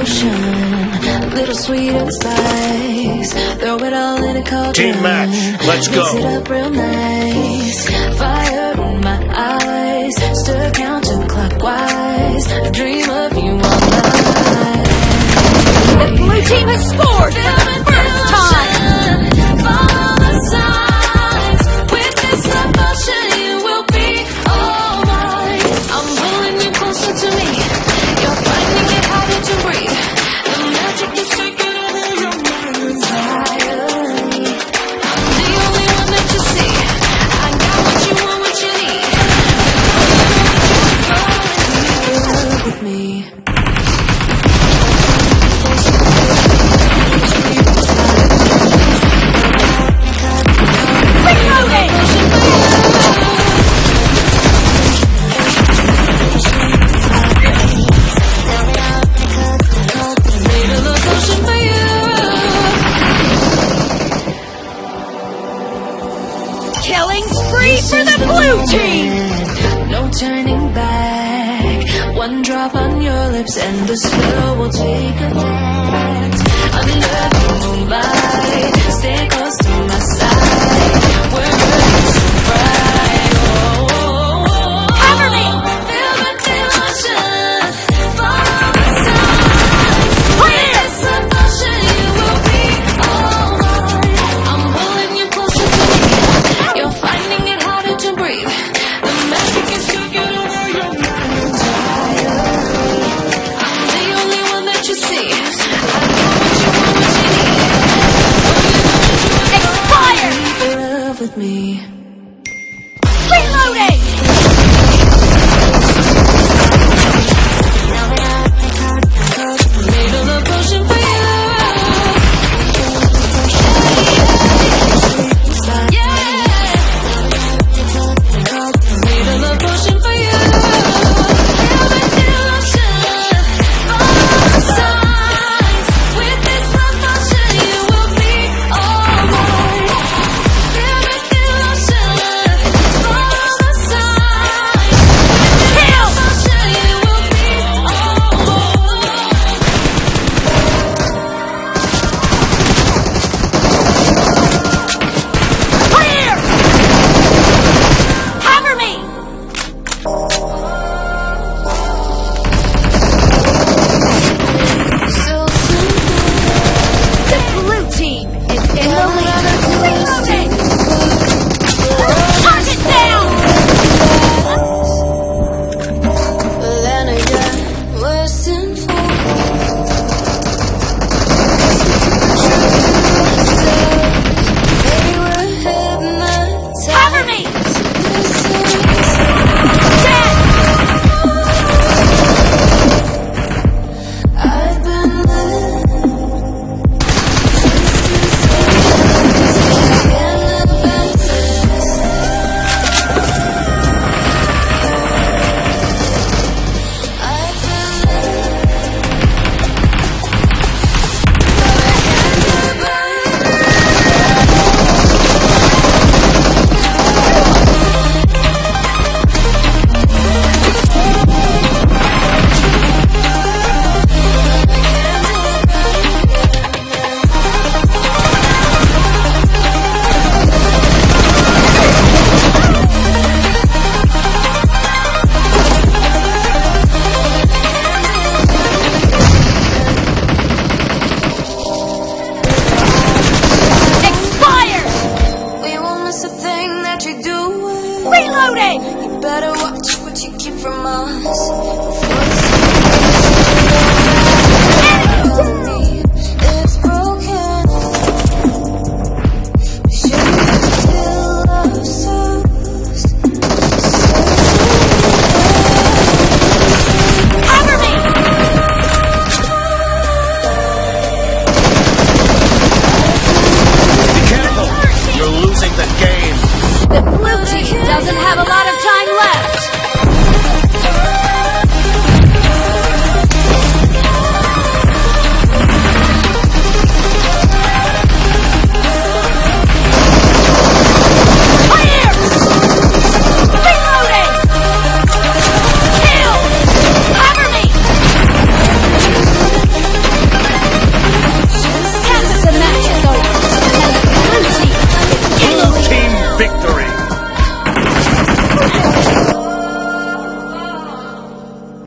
devotion, a little sweet and spice. Throw it all in a cauldron. Team match, let's go. Mix it up real nice. Fire in my eyes, stir counterclockwise. I dream of you all night. The blue team has scored for the first time. Follow the signs. With this devotion, you will be all mine. I'm pulling you closer to me. You're finding it harder to breathe. The magic is taking over your mind entirely. I'm the only one that you see. I got what you want, what you need. Fall in love with me. Killing spree for the blue team! No turning back. One drop on your lips and the spell will take effect. Under the moonlight, stay close to my side. We're burning so bright. Cover me! Feel the devotion. Follow the signs. Clear! This devotion, you will be all mine. I'm pulling you closer to me. You're finding it harder to breathe. The magic is taking over your mind entirely. I'm the only one that you see. I know what you want, what you need. Expired! Be in love with me. Reloading! Made a love potion for you. Yeah. Made a love potion for you. Feel the devotion. Follow the signs. With this love potion, you will be all mine. Feel the devotion. Follow the signs. victory.